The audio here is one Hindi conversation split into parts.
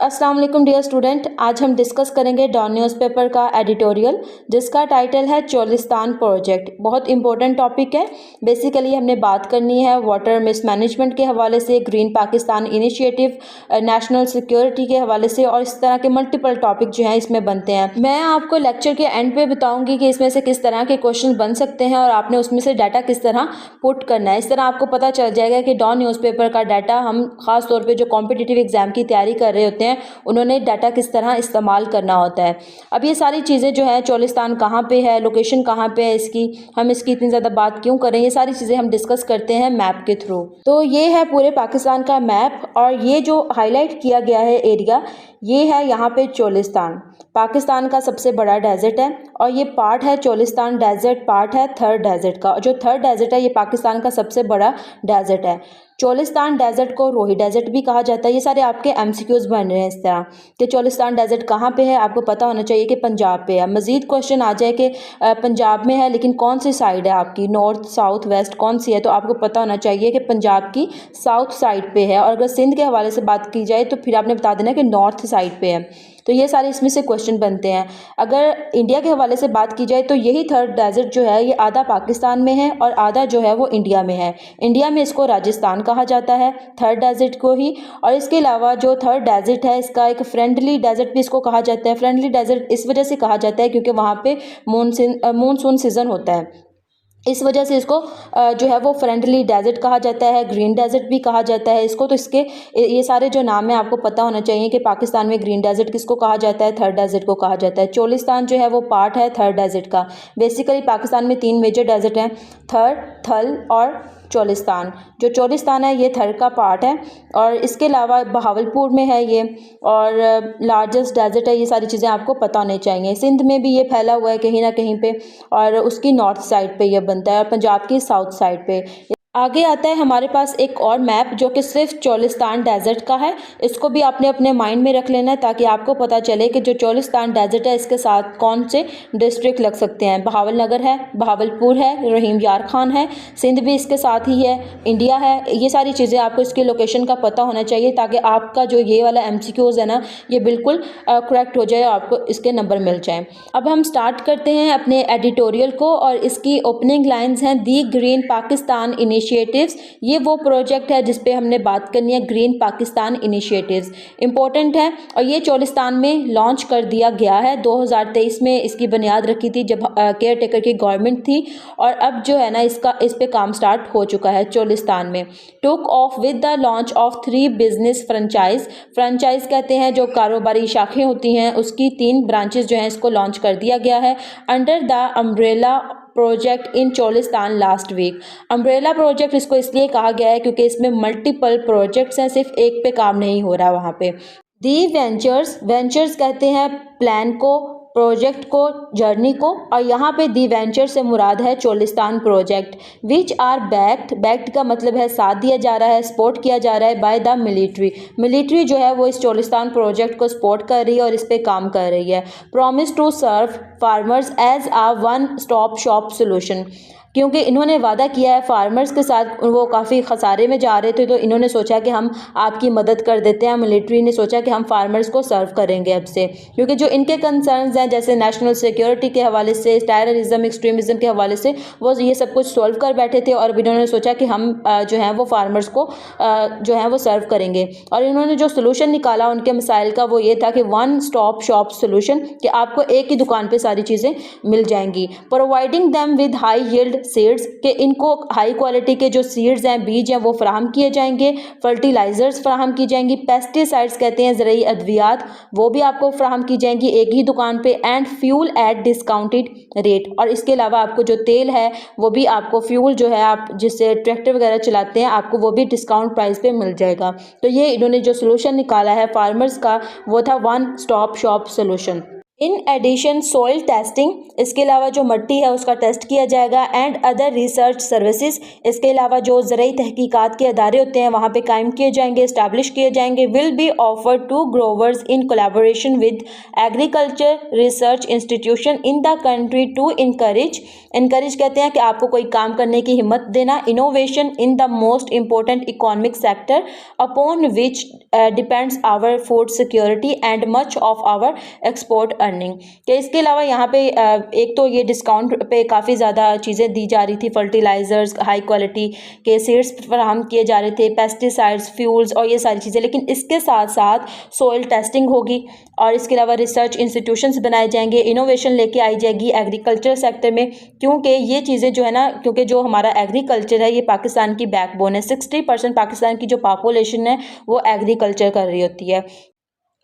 अस्सलाम वालेकुम डियर स्टूडेंट। आज हम डिस्कस करेंगे डॉन न्यूज़पेपर का एडिटोरियल जिसका टाइटल है चोलिस्तान प्रोजेक्ट। बहुत इंपॉर्टेंट टॉपिक है। बेसिकली हमने बात करनी है वाटर मिसमैनेजमेंट के हवाले से, green Pakistan initiative, national security के हवाले से, और इस तरह के मल्टीपल टॉपिक जो हैं इसमें बनते हैं। मैं आपको लेक्चर के एंड पे बताऊंगी कि इसमें से किस तरह के क्वेश्चन बन सकते हैं और आपने उसमें से डाटा किस तरह पुट करना है। इस तरह आपको पता चल जाएगा कि डॉन न्यूज़पेपर का डाटा हम खास तौर पे जो कॉम्पिटिटिव एग्जाम की तैयारी कर रहे होते हैं उन्होंने डाटा किस तरह इस्तेमाल करना होता है। अब ये सारी चीज़ें जो है, चोलिस्तान कहाँ पे है, लोकेशन कहाँ पे है इसकी, हम इसकी इतनी ज़्यादा बात क्यों करें, ये सारी चीज़ें हम डिस्कस करते हैं मैप के थ्रू। तो ये है पूरे पाकिस्तान का मैप, और ये जो हाईलाइट किया गया है एरिया, ये है यहाँ पे चोलिस्तान। पाकिस्तान का सबसे बड़ा डेजर्ट है और ये पार्ट है चोलिस्तान डेजर्ट, पार्ट है थर्ड डेजर्ट का। जो थर्ड डेजर्ट है ये पाकिस्तान का सबसे बड़ा डेजर्ट है। चोलिस्तान डेजर्ट को रोही डेजर्ट भी कहा जाता है। ये सारे आपके एमसीक्यूज बन रहे हैं इस तरह कि चोलिस्तान डेजर्ट कहाँ पे है, आपको पता होना चाहिए कि पंजाब पे है। मजीद क्वेश्चन आ जाए कि पंजाब में है लेकिन कौन सी साइड है आपकी, नॉर्थ साउथ वेस्ट कौन सी है, तो आपको पता होना चाहिए कि पंजाब की साउथ साइड पे है। और अगर सिंध के हवाले से बात की जाए तो फिर आपने बता देना कि नॉर्थ साइड पे है। तो ये सारे इसमें से क्वेश्चन बनते हैं। अगर इंडिया के हवाले से बात की जाए तो यही थर्ड डेजर्ट जो है ये आधा पाकिस्तान में है और आधा जो है वो इंडिया में है। इंडिया में इसको राजस्थान कहा जाता है, थर्ड डेजर्ट को ही। और इसके अलावा जो थर्ड डेजर्ट है इसका एक फ्रेंडली डेजर्ट भी इसको कहा जाता है। फ्रेंडली डेजर्ट इस वजह से कहा जाता है क्योंकि वहाँ पे मानसून सीजन होता है, इस वजह से इसको जो है वो फ्रेंडली डेजर्ट कहा जाता है। ग्रीन डेजर्ट भी कहा जाता है इसको। तो इसके ये सारे जो नाम है आपको पता होना चाहिए कि पाकिस्तान में ग्रीन डेजर्ट किसको कहा जाता है, थर्ड डेजर्ट को कहा जाता है। चोलिस्तान जो है वो पार्ट है थर्ड डेजर्ट का। बेसिकली पाकिस्तान में 3 मेजर डेजर्ट हैं, थर्ड, थल और चोलिस्तान। जो चोलिस्तान है ये थर्ड का पार्ट है और इसके अलावा बहावलपुर में है ये, और लार्जेस्ट डेजर्ट है। ये सारी चीज़ें आपको पता होनी चाहिए। सिंध में भी ये फैला हुआ है कहीं ना कहीं पे, और उसकी नॉर्थ साइड पे ये बनता है, और पंजाब की साउथ साइड पे। आगे आता है हमारे पास एक और मैप जो कि सिर्फ चोलिस्तान डेजर्ट का है। इसको भी आपने अपने माइंड में रख लेना है ताकि आपको पता चले कि जो चोलिस्तान डेजर्ट है इसके साथ कौन से डिस्ट्रिक्ट लग सकते हैं। बहावल नगर है, बहावलपुर है, रहीम यार खान है, सिंध भी इसके साथ ही है, इंडिया है। ये सारी चीज़ें आपको इसकी लोकेशन का पता होना चाहिए ताकि आपका जो ये वाला एमसीक्यूज है ना ये बिल्कुल करेक्ट हो जाए और आपको इसके नंबर मिल जाएँ। अब हम स्टार्ट करते हैं अपने एडिटोरियल को, और इसकी ओपनिंग लाइन्स हैं, दी ग्रीन पाकिस्तान इनिशिएटिव्स। ये वो प्रोजेक्ट है जिस पे हमने बात करनी है, ग्रीन पाकिस्तान इनिशिएटिव्स। इंपॉर्टेंट है और ये चोलिस्तान में लॉन्च कर दिया गया है। 2023 में इसकी बुनियाद रखी थी जब केयर टेकर की गवर्नमेंट थी, और अब जो है ना इस पे काम स्टार्ट हो चुका है चोलिस्तान में। Took off with the launch of 3 business franchise. Franchise कहते हैं जो कारोबारी शाखें होती हैं, उसकी 3 ब्रांचेस जो हैं इसको लॉन्च कर दिया गया है under the umbrella project in Cholistan last week. Umbrella project इसको इसलिए कहा गया है क्योंकि इसमें मल्टीपल प्रोजेक्ट्स हैं, सिर्फ एक पे काम नहीं हो रहा वहाँ पे। दी वेंचर्स, वेंचर्स कहते हैं प्लान को, प्रोजेक्ट को, जर्नी को, और यहाँ पे दी वेंचर से मुराद है Cholistan project. Which are backed, backed का मतलब है साथ दिया जा रहा है, सपोर्ट किया जा रहा है बाय द मिलिट्री। मिलिट्री जो है वो इस चोलिस्तान प्रोजेक्ट को सपोर्ट कर रही है और इस पे काम कर रही है। Promise to serve farmers as a one stop shop solution, क्योंकि इन्होंने वादा किया है फार्मर्स के साथ, वो काफ़ी खसारे में जा रहे थे तो इन्होंने सोचा कि हम आपकी मदद कर देते हैं। मिलिट्री ने सोचा कि हम फार्मर्स को सर्व करेंगे अब से, क्योंकि जो इनके कंसर्न्स हैं जैसे नेशनल सिक्योरिटी के हवाले से, टेररिज्म, एक्सट्रीमिज्म के हवाले से, वो ये सब कुछ सॉल्व कर बैठे थे, और अब इन्होंने सोचा कि हम जो हैं वो फार्मर्स को जो है वो सर्व करेंगे। और इन्होंने जो सोल्यूशन निकाला उनके मसाइल का वो ये था कि वन स्टॉप शॉप सोल्यूशन, कि आपको एक ही दुकान पर सारी चीज़ें मिल जाएंगी। Providing them with high yield seeds, के इनको हाई क्वालिटी के जो सीड्स हैं, बीज हैं, वो फराहम किए जाएंगे। फर्टिलाइजर्स फराहम की जाएंगी। पेस्टिसाइड्स कहते हैं ज़रूरी अद्वियात, वो भी आपको फराहम की जाएंगी एक ही दुकान पे। And fuel eight discounted rate, और इसके अलावा आपको जो तेल है वो भी आपको, फ्यूल जो है आप जिससे ट्रैक्टर वगैरह चलाते हैं, आपको वो भी डिस्काउंट प्राइस पे मिल जाएगा। तो ये इन्होंने जो सोल्यूशन निकाला है फार्मर्स का वो था one stop shop solution. In addition soil testing, इसके अलावा जो मिट्टी है उसका टेस्ट किया जाएगा, एंड अदर रिसर्च सर्विसेज, इसके अलावा जो ज़रूरी तहकीकात के अदारे होते हैं वहाँ पे कायम किए जाएंगे, इस्टेब्लिश किए जाएंगे, will be offered to growers in collaboration with agriculture research institution in the country to encourage कहते हैं कि आपको कोई काम करने की हिम्मत देना, innovation in the most important economic sector upon which depends our food security and much of our export earning. कि इसके अलावा यहाँ पे एक तो ये डिस्काउंट पे काफ़ी ज़्यादा चीज़ें दी जा रही थी, फर्टिलाइज़र्स, हाई क्वालिटी के सीड्स फराहम किए जा रहे थे, पेस्टिसाइड्स, फ्यूल्स और ये सारी चीज़ें, लेकिन इसके साथ साथ सॉइल टेस्टिंग होगी और इसके अलावा रिसर्च इंस्टीट्यूशंस बनाए जाएंगे, इनोवेशन लेके आई जाएगी एग्रीकल्चर सेक्टर में, क्योंकि ये चीज़ें जो है ना, क्योंकि जो हमारा एग्रीकल्चर है ये पाकिस्तान की बैकबोन है, 60% पाकिस्तान की जो पॉपुलेशन है वो एग्रीकल्चर कर रही होती है।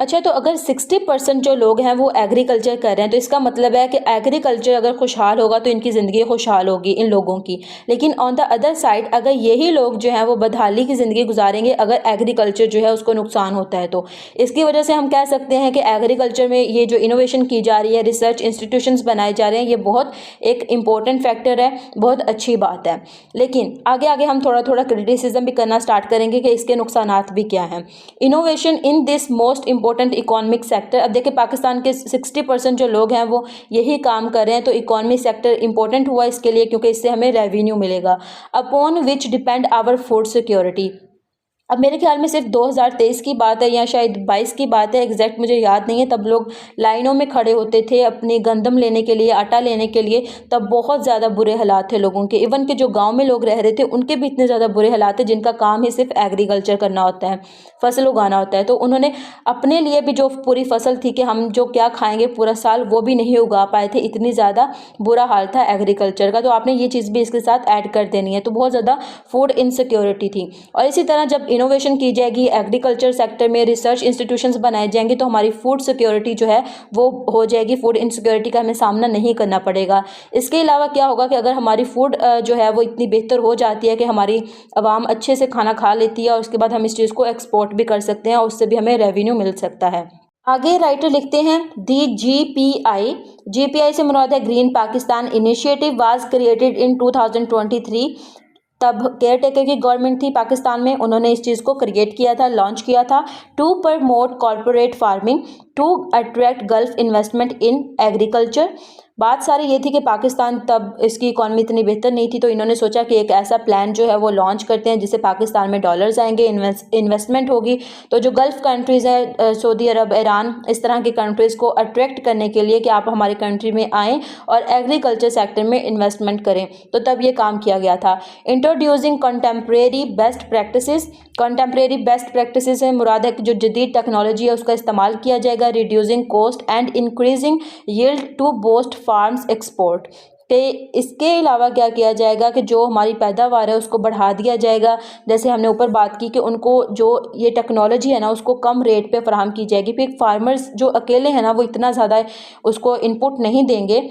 अच्छा, तो अगर 60% जो लोग हैं वो एग्रीकल्चर कर रहे हैं तो इसका मतलब है कि एग्रीकल्चर अगर खुशहाल होगा तो इनकी ज़िंदगी खुशहाल होगी इन लोगों की। लेकिन ऑन द अदर साइड अगर यही लोग जो हैं वो बदहाली की ज़िंदगी गुजारेंगे अगर एग्रीकल्चर जो है उसको नुकसान होता है, तो इसकी वजह से हम कह सकते हैं कि एग्रीकल्चर में ये जो इनोवेशन की जा रही है, रिसर्च इंस्टीट्यूशंस बनाए जा रहे हैं, ये बहुत एक इम्पोर्टेंट फैक्टर है, बहुत अच्छी बात है। लेकिन आगे आगे हम थोड़ा थोड़ा क्रिटिसिज्म भी करना स्टार्ट करेंगे कि इसके नुकसानात भी क्या हैं। Innovation in this most important economic sector, अब देखिए पाकिस्तान के 60% जो लोग हैं वो यही काम कर रहे हैं, तो इकोनॉमिक सेक्टर इंपॉर्टेंट हुआ इसके लिए क्योंकि इससे हमें रेवेन्यू मिलेगा, upon which depend our food security. अब मेरे ख्याल में सिर्फ 2023 की बात है या शायद 22 की बात है, एग्जैक्ट मुझे याद नहीं है, तब लोग लाइनों में खड़े होते थे अपनी गंदम लेने के लिए, आटा लेने के लिए, तब बहुत ज़्यादा बुरे हालात थे लोगों के। इवन के जो गांव में लोग रह रहे थे उनके भी इतने ज़्यादा बुरे हालात थे जिनका काम ही सिर्फ एग्रीकल्चर करना होता है, फसल उगाना होता है, तो उन्होंने अपने लिए भी जो पूरी फसल थी कि हम जो क्या खाएँगे पूरा साल वो भी नहीं उगा पाए थे, इतनी ज़्यादा बुरा हाल था एग्रीकल्चर का। तो आपने ये चीज़ भी इसके साथ ऐड कर देनी है, तो बहुत ज़्यादा फूड इनसिक्योरिटी थी। और इसी तरह जब इनोवेशन की जाएगी, एग्रीकल्चर सेक्टर में रिसर्च इंस्टीट्यूशंस बनाए जाएंगे, तो हमारी फूड सिक्योरिटी जो है वो हो जाएगी, फूड इनसिक्योरिटी का हमें सामना नहीं करना पड़ेगा। इसके अलावा क्या होगा कि अगर हमारी फूड जो है वो इतनी बेहतर हो जाती है कि हमारी आवाम अच्छे से खाना खा लेती है और उसके बाद हम इस चीज़ को एक्सपोर्ट भी कर सकते हैं और उससे भी हमें रेवेन्यू मिल सकता है। आगे राइटर लिखते हैं दी GPI से मुराद है green Pakistan initiative was created in 2023। तब केयर टेकर की गवर्नमेंट थी पाकिस्तान में, उन्होंने इस चीज़ को क्रिएट किया था, लॉन्च किया था, to promote corporate farming to attract Gulf investment in agriculture. बात सारी ये थी कि पाकिस्तान तब इसकी इकॉनमी इतनी बेहतर नहीं थी, तो इन्होंने सोचा कि एक ऐसा प्लान जो है वो लॉन्च करते हैं जिससे पाकिस्तान में डॉलर्स आएंगे, इन्वेस्टमेंट होगी। तो जो गल्फ़ कंट्रीज़ है, सऊदी अरब, ईरान, इस तरह की कंट्रीज़ को अट्रैक्ट करने के लिए कि आप हमारे कंट्री में आएँ और एग्रीकल्चर सेक्टर में इन्वेस्टमेंट करें, तो तब ये काम किया गया था। इंट्रोड्यूसिंग कंटेम्प्रेरी बेस्ट प्रैक्टिसेस से मुराद है कि जो जदीद टेक्नोलॉजी है उसका इस्तेमाल किया जाएगा, reducing cost and increasing yield to boost farms export. कि इसके अलावा क्या किया जाएगा कि जो हमारी पैदावार है उसको बढ़ा दिया जाएगा, जैसे हमने ऊपर बात की कि उनको जो ये टेक्नोलॉजी है ना उसको कम रेट पे फराहम की जाएगी। फिर फार्मर्स जो अकेले हैं ना वो इतना ज़्यादा उसको इनपुट नहीं देंगे,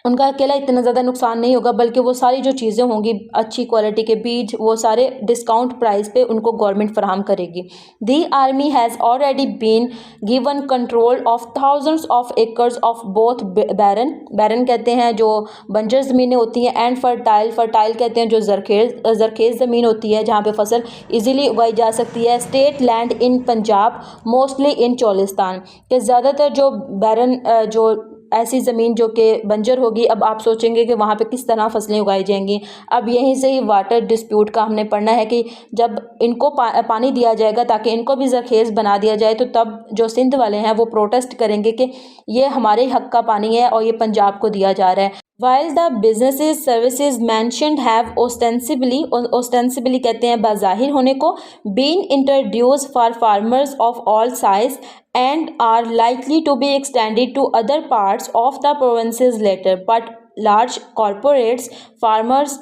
उनका अकेला इतना ज़्यादा नुकसान नहीं होगा, बल्कि वो सारी जो चीज़ें होंगी, अच्छी क्वालिटी के बीज, वो सारे डिस्काउंट प्राइस पे उनको गवर्नमेंट फराहम करेगी। The army has already been given control of thousands of acres of both barren कहते हैं जो बंजर ज़मीनें होती हैं, एंड फर्टाइल कहते हैं जो जरखेज़ ज़मीन होती है जहाँ पे फसल इजीली उगाई जा सकती है। State land in Punjab mostly in Cholistan, के ज़्यादातर जो बैरन जो ऐसी ज़मीन जो कि बंजर होगी, अब आप सोचेंगे कि वहाँ पे किस तरह फसलें उगाई जाएंगी। अब यहीं से ही वाटर डिस्प्यूट का हमने पढ़ना है कि जब इनको पानी दिया जाएगा ताकि इनको भी ज़रखेज़ बना दिया जाए, तो तब जो सिंध वाले हैं वो प्रोटेस्ट करेंगे कि ये हमारे हक़ का पानी है और ये पंजाब को दिया जा रहा है। While the businesses services mentioned have ostensibly कहते हैं बाज़ाहिर होने को, been introduced for farmers of all size and are likely to be extended to other parts of the provinces later, but large corporates farmers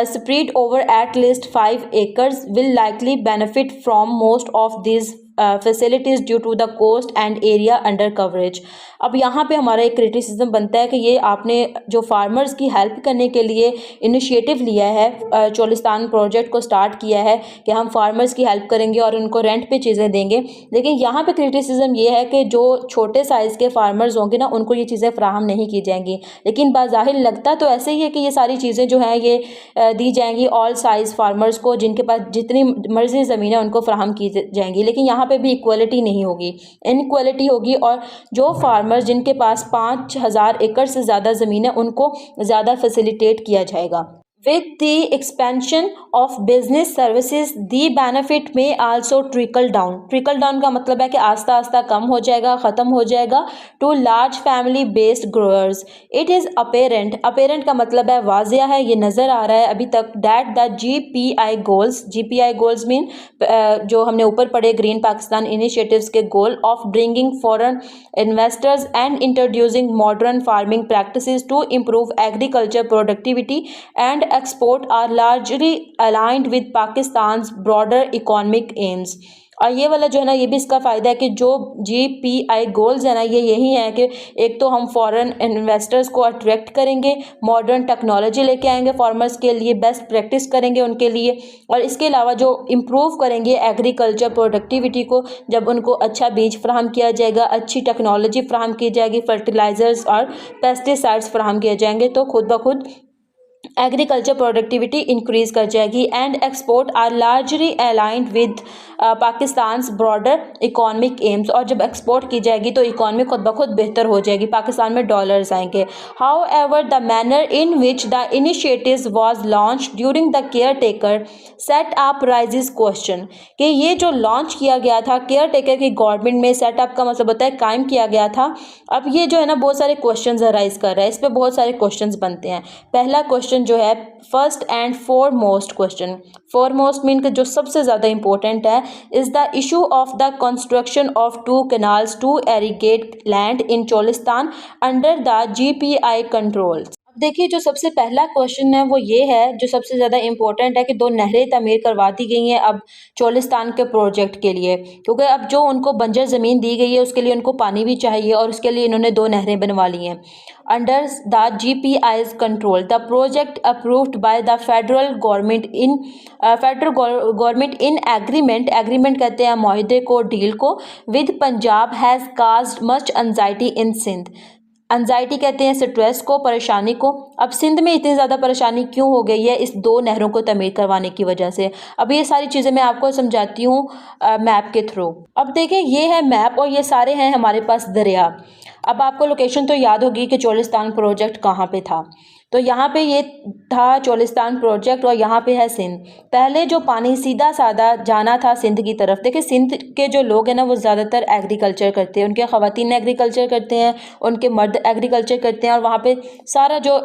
spread over at least 5 acres will likely benefit from most of these facilities due to the cost and area under coverage. अब यहाँ पे हमारा एक क्रिटिसिज्म बनता है कि ये आपने जो फार्मर्स की हेल्प करने के लिए इनिशिएटिव लिया है, चोलिस्तान प्रोजेक्ट को स्टार्ट किया है कि हम फार्मर्स की हेल्प करेंगे और उनको रेंट पे चीज़ें देंगे, लेकिन यहाँ पे क्रिटिसिज्म ये है कि जो छोटे साइज़ के फार्मर्स होंगे ना उनको ये चीज़ें फ्राहम नहीं की जाएंगी। लेकिन बाज़ाहिर लगता तो ऐसे ही है कि ये सारी चीज़ें जो हैं ये दी जाएंगी ऑल साइज़ फार्मर्स को, जिनके पास जितनी मर्जी ज़मीन है उनको फ्राहम की जाएंगी। लेकिन यहाँ पे भी इक्वलिटी नहीं होगी, इनक्वलिटी होगी, और जो फार्मर्स जिनके पास 5,000 एकड़ से ज़्यादा ज़मीन है उनको ज़्यादा फैसिलिटेट किया जाएगा। With the expansion of business services, the benefit may also trickle down. Trickle down का मतलब है कि आस्ता आस्ता कम हो जाएगा, ख़त्म हो जाएगा to large family based growers. It is apparent, apparent का मतलब है वाज़िया है, ये नज़र आ रहा है अभी तक that the GPI goals mean जो हमने ऊपर पढ़े ग्रीन पाकिस्तान इनिशिएटिव्स के गोल of bringing foreign investors and introducing modern farming practices to improve agriculture productivity and export are largely aligned with Pakistan's broader economic aims. और ये वाला जो है ना ये भी इसका फ़ायदा है कि जो GPI गोल्स है ना ये यही है कि एक तो हम फॉरेन इन्वेस्टर्स को अट्रैक्ट करेंगे, मॉडर्न टेक्नोलॉजी लेके आएंगे फार्मर्स के लिए, बेस्ट प्रैक्टिस करेंगे उनके लिए, और इसके अलावा जो इम्प्रूव करेंगे एग्रीकल्चर प्रोडक्टिविटी को, जब उनको अच्छा बीज फ्राहम किया जाएगा, अच्छी टेक्नोलॉजी फ्राहम की जाएगी, फर्टिलाइज़र्स और पेस्टिसाइड्स फ्राहम किए जाएंगे, तो खुद ब खुद एग्रीकल्चर प्रोडक्टिविटी इंक्रीज कर जाएगी। And export are largely aligned with Pakistan's broader economic aims, और जब एक्सपोर्ट की जाएगी तो इकॉनमी खुद ब खुद बेहतर हो जाएगी, पाकिस्तान में डॉलर्स आएंगे। How ever the manner in which the initiative was launch during the care taker set up rises question, कि ये जो लॉन्च किया गया था केयर टेकर की गवर्नमेंट में, सेटअप का मतलब होता है कायम किया गया था, अब ये जो है ना बहुत सारे क्वेश्चन राइज कर रहा है, इस पर बहुत सारे क्वेश्चन बनते हैं। पहला क्वेश्चन जो है first and foremost question, foremost mean कि जो सबसे ज़्यादा इंपॉर्टेंट है, is the issue of the construction of 2 canals to irrigate land in Cholistan under the GPI controls. देखिए जो सबसे पहला क्वेश्चन है वो ये है, जो सबसे ज़्यादा इम्पोर्टेंट है, कि 2 नहरें तमीर करवा दी गई हैं अब चोलिस्तान के प्रोजेक्ट के लिए, क्योंकि अब जो उनको बंजर ज़मीन दी गई है उसके लिए उनको पानी भी चाहिए, और उसके लिए इन्होंने 2 नहरें बनवा ली हैं under the GPI's control. The project approved by the federal government in agreement, agreement कहते हैं माहिदे को, डील को, with Punjab has caused much anxiety in Sindh. Anxiety कहते हैं स्ट्रेस को, परेशानी को। अब सिंध में इतनी ज़्यादा परेशानी क्यों हो गई है? इस 2 नहरों को तमीर करवाने की वजह से। अब ये सारी चीज़ें मैं आपको समझाती हूँ मैप के थ्रू। अब देखें ये है मैप, और ये सारे हैं हमारे पास दरिया। अब आपको लोकेशन तो याद होगी कि चोलिस्तान प्रोजेक्ट कहाँ पे था, तो यहाँ पे ये था चोलिस्तान प्रोजेक्ट, और यहाँ पे है सिंध। पहले जो पानी सीधा साधा जाना था सिंध की तरफ, देखिए सिंध के जो लोग हैं ना वो ज़्यादातर एग्रीकल्चर करते हैं, उनके ख़वातीन एग्रीकल्चर करते हैं, उनके मर्द एग्रीकल्चर करते हैं, और वहाँ पे सारा जो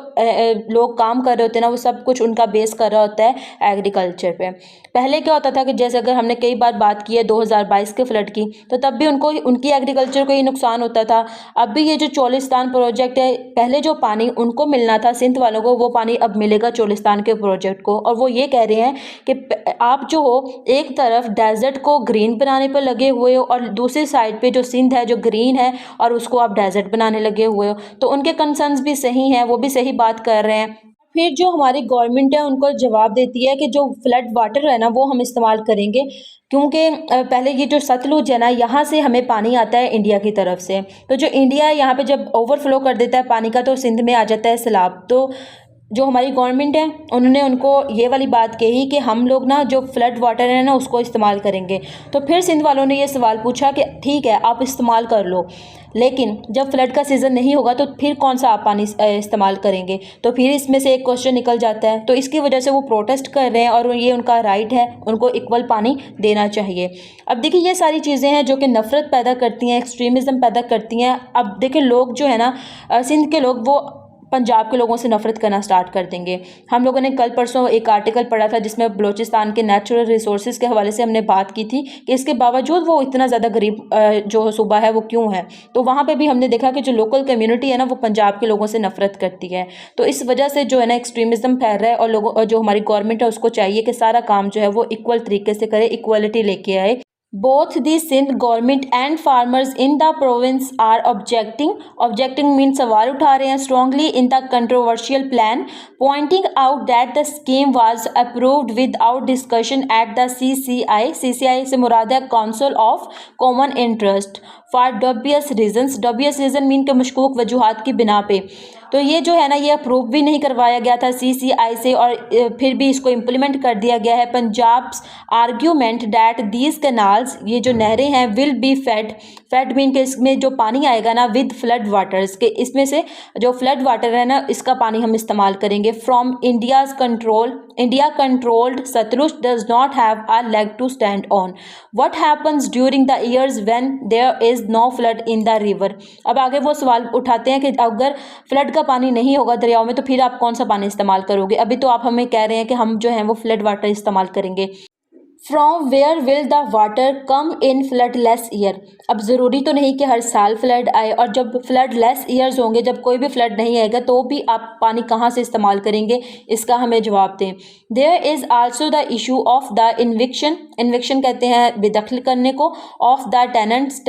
लोग काम कर रहे होते हैं ना वो सब कुछ उनका बेस कर रहा होता है एग्रीकल्चर पे। पहले क्या होता था कि जैसे अगर हमने कई बार बात की है 2022 के फ्लड की, तो तब भी उनको उनकी एग्रीकल्चर को ही नुकसान होता था। अब भी ये जो चोलिस्तान प्रोजेक्ट है, पहले जो पानी उनको मिलना था सिंध वालों को, वो पानी अब मिलेगा चोलिस्तान के प्रोजेक्ट को। और वो ये कह रहे हैं कि आप जो हो एक तरफ डेजर्ट को ग्रीन बनाने पर लगे हुए हो, और दूसरी साइड पे जो सिंध है जो ग्रीन है और उसको आप डेजर्ट बनाने लगे हुए हो, तो उनके कंसर्न्स भी सही हैं, वो भी सही बात कर रहे हैं। फिर जो हमारी गवर्नमेंट है उनको जवाब देती है कि जो फ्लड वाटर है ना वो हम इस्तेमाल करेंगे, क्योंकि पहले ये जो सतलुज है ना यहाँ से हमें पानी आता है इंडिया की तरफ से, तो जो इंडिया है यहाँ पे जब ओवरफ्लो कर देता है पानी का तो सिंध में आ जाता है सैलाब। तो जो हमारी गवर्नमेंट है उन्होंने उनको ये वाली बात कही कि हम लोग ना जो फ्लड वाटर है ना उसको इस्तेमाल करेंगे। तो फिर सिंध वालों ने ये सवाल पूछा कि ठीक है आप इस्तेमाल कर लो, लेकिन जब फ्लड का सीज़न नहीं होगा तो फिर कौन सा आप पानी इस्तेमाल करेंगे? तो फिर इसमें से एक क्वेश्चन निकल जाता है, तो इसकी वजह से वो प्रोटेस्ट कर रहे हैं, और ये उनका राइट है, उनको इक्वल पानी देना चाहिए। अब देखिए ये सारी चीज़ें हैं जो कि नफ़रत पैदा करती हैं, एक्सट्रीमिज़म पैदा करती हैं। अब देखिए लोग जो है ना सिंध के लोग वो पंजाब के लोगों से नफरत करना स्टार्ट कर देंगे। हम लोगों ने कल परसों एक आर्टिकल पढ़ा था जिसमें बलूचिस्तान के नेचुरल रिसोर्सेज के हवाले से हमने बात की थी कि इसके बावजूद वो इतना ज़्यादा गरीब जो सूबा है वो क्यों है। तो वहाँ पे भी हमने देखा कि जो लोकल कम्युनिटी है ना वो पंजाब के लोगों से नफरत करती है। तो इस वजह से जो है ना एक्सट्रीमिज़म फैल रहा है, और लोगों जो हमारी गवर्नमेंट है उसको चाहिए कि सारा काम जो है वो इक्वल तरीके से करे, इक्वलिटी लेके आए। Both the Sindh government and farmers in the province are objecting means सवाल उठा रहे हैं strongly in the controversial plan, pointing out that the scheme was approved without discussion at the CCI से मुराद है Council of Common Interest for dubious reason mean के मशकूक वजूहात की बिना पे। तो ये जो है ना, ये अप्रूव भी नहीं करवाया गया था CCI से और फिर भी इसको इम्प्लीमेंट कर दिया गया है। Punjab's argument that these canals, ये जो नहरें हैं, विल बी फेड मीन के इसमें जो पानी आएगा ना विद फ्लड वाटर्स के, इसमें से जो फ्लड वाटर है ना इसका पानी हम इस्तेमाल करेंगे। From India controlled Sutlej does not have a leg to stand on. What happens during the years when there is no flood in the river. अब आगे वो सवाल उठाते हैं कि अगर फ्लड का पानी नहीं होगा दरियाओं में तो फिर आप कौन सा पानी इस्तेमाल करोगे। अभी तो आप हमें कह रहे हैं कि हम जो है वो फ्लड वाटर इस्तेमाल करेंगे। From where will the water come in floodless year. अब ज़रूरी तो नहीं कि हर साल फ्लड आए, और जब फ्लड लेस ईयर्स होंगे, जब कोई भी फ्लड नहीं आएगा, तो भी आप पानी कहाँ से इस्तेमाल करेंगे, इसका हमें जवाब दें। There is also the issue of the eviction कहते हैं बेदखल करने को, ऑफ द टेनेंट्स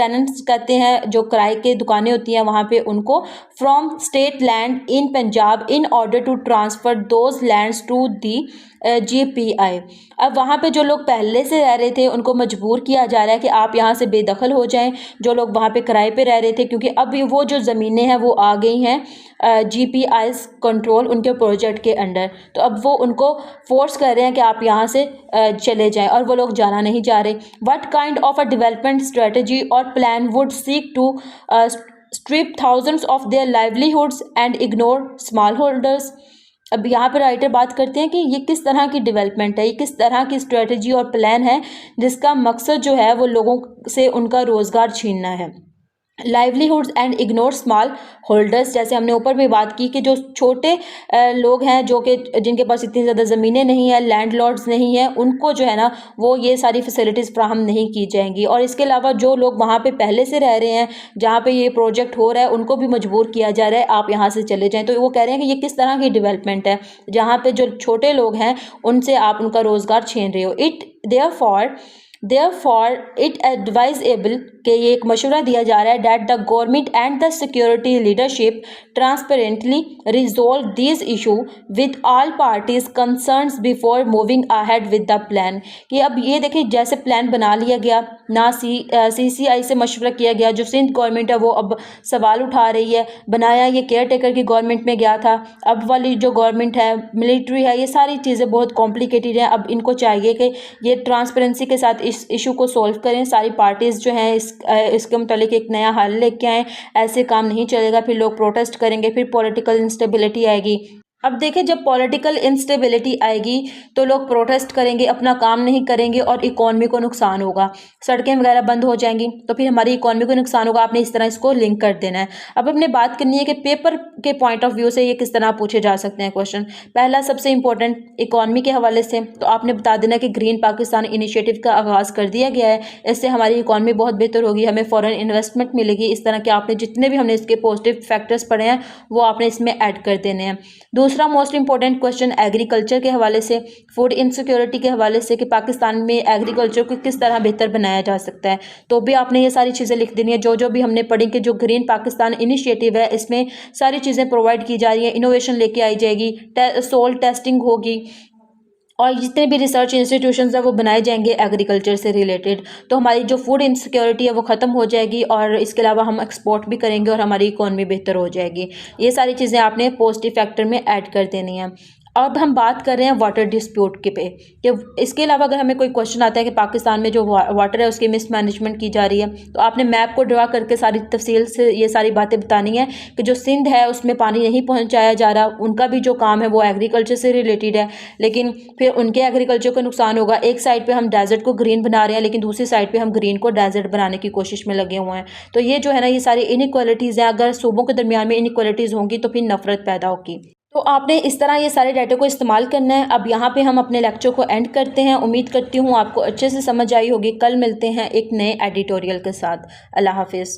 कहते हैं जो किराए के दुकानें होती हैं वहाँ पे उनको, from state land in Punjab in order to transfer those lands to the GPI। अब वहाँ पे जो लोग पहले से रह रहे थे उनको मजबूर किया जा रहा है कि आप यहाँ से बेदखल हो जाएं, जो लोग वहाँ पे किराए पे रह रहे थे, क्योंकि अब वो जो ज़मीनें हैं वो आ गई हैं GPI कंट्रोल उनके प्रोजेक्ट के अंडर। तो अब वो उनको फोर्स कर रहे हैं कि आप यहाँ से चले जाएं, और वो लोग जाना नहीं जा रहे। What kind of a development strategy और plan would seek to strip thousands of their livelihoods and ignore small holders. अब यहाँ पर राइटर बात करते हैं कि ये किस तरह की डेवलपमेंट है, ये किस तरह की स्ट्रेटजी और प्लान है जिसका मकसद जो है वो लोगों से उनका रोज़गार छीनना है। Livelihoods and ignore small holders, जैसे हमने ऊपर भी बात की कि जो छोटे लोग हैं जो कि जिनके पास इतनी ज़्यादा ज़मीनें नहीं हैं, लैंडलॉर्ड्स नहीं हैं, उनको जो है ना वो ये सारी फैसिलिटीज़ फ्राहम नहीं की जाएंगी। और इसके अलावा जो लोग वहाँ पे पहले से रह रहे हैं जहाँ पे ये प्रोजेक्ट हो रहा है उनको भी मजबूर किया जा रहा है आप यहाँ से चले जाएँ। तो वो कह रहे हैं कि ये किस तरह की डेवलपमेंट है जहाँ पर जो छोटे लोग हैं उनसे आप उनका रोज़गार छीन रहे हो। Therefore it advisable कि ये एक मशवरा दिया जा रहा है that the government and the security leadership transparently resolve these issue with all parties concerned before moving ahead with the plan। कि अब ये देखिए जैसे प्लान बना लिया गया ना CCI से मशवरा किया गया, जो सिंध गवर्नमेंट है वो अब सवाल उठा रही है, बनाया ये केयर टेकर की गवर्नमेंट में गया था, अब वाली जो गवर्नमेंट है मिलिट्री है, ये सारी चीज़ें बहुत कॉम्प्लिकेटेड हैं। अब इनको चाहिए कि ये ट्रांसपेरेंसी के साथ इस इशू को सॉल्व करें, सारी पार्टीज़ जो हैं इसके मुतालिक एक नया हल लेके आएँ। ऐसे काम नहीं चलेगा, फिर लोग प्रोटेस्ट करेंगे, फिर पॉलिटिकल इंस्टेबिलिटी आएगी। अब देखिए जब पॉलिटिकल इंस्टेबिलिटी आएगी तो लोग प्रोटेस्ट करेंगे, अपना काम नहीं करेंगे और इकॉनमी को नुकसान होगा, सड़कें वगैरह बंद हो जाएंगी, तो फिर हमारी इकॉनमी को नुकसान होगा। आपने इस तरह इसको लिंक कर देना है। अब हमने बात करनी है कि पेपर के पॉइंट ऑफ व्यू से ये किस तरह पूछे जा सकते हैं क्वेश्चन। पहला सबसे इंपॉर्टेंट इकॉनमी के हवाले से तो आपने बता देना कि ग्रीन पाकिस्तान इनिशिएटिव का आगाज़ कर दिया गया है, इससे हमारी इकॉनमी बहुत बेहतर होगी, हमें फ़ॉरेन इन्वेस्टमेंट मिलेगी। इस तरह के आपने जितने भी हमने इसके पॉजिटिव फैक्टर्स पढ़े हैं वो आपने इसमें ऐड कर देने हैं। दूसरा मोस्ट इंपॉर्टेंट क्वेश्चन एग्रीकल्चर के हवाले से, फूड इनसिक्योरिटी के हवाले से कि पाकिस्तान में एग्रीकल्चर को किस तरह बेहतर बनाया जा सकता है, तो भी आपने ये सारी चीज़ें लिख देनी है। जो भी हमने पढ़ी कि जो ग्रीन पाकिस्तान इनिशिएटिव है इसमें सारी चीज़ें प्रोवाइड की जा रही हैं, इनोवेशन लेके आई जाएगी, सोल टेस्टिंग होगी और जितने भी रिसर्च इंस्टीट्यूशंस हैं वो बनाए जाएंगे एग्रीकल्चर से रिलेटेड। तो हमारी जो फूड इनसिक्योरिटी है वो ख़त्म हो जाएगी और इसके अलावा हम एक्सपोर्ट भी करेंगे और हमारी इकॉनमी बेहतर हो जाएगी। ये सारी चीज़ें आपने पॉजिटिव फैक्टर में ऐड कर देनी है। अब हम बात कर रहे हैं वाटर डिस्प्यूट के पे कि इसके अलावा अगर हमें कोई क्वेश्चन आता है कि पाकिस्तान में जो वाटर है उसकी मिसमैनेजमेंट की जा रही है, तो आपने मैप को ड्रा करके सारी तफसील से ये सारी बातें बतानी है कि जो सिंध है उसमें पानी नहीं पहुंचाया जा रहा, उनका भी जो काम है वो एग्रीकल्चर से रिलेटेड है, लेकिन फिर उनके एग्रीकल्चर को नुकसान होगा। एक साइड पर हम डेजर्ट को ग्रीन बना रहे हैं लेकिन दूसरी साइड पर हम ग्रीन को डेजर्ट बनाने की कोशिश में लगे हुए हैं। तो ये जो है ना ये सारी इनइक्वालिटीज़ हैं, अगर सूबों के दरमियान में इनइक्वालिटीज़ होंगी तो फिर नफरत पैदा होगी। तो आपने इस तरह ये सारे डाटा को इस्तेमाल करना है। अब यहाँ पे हम अपने लेक्चर को एंड करते हैं। उम्मीद करती हूँ आपको अच्छे से समझ आई होगी। कल मिलते हैं एक नए एडिटोरियल के साथ। अल्लाह हाफिज़।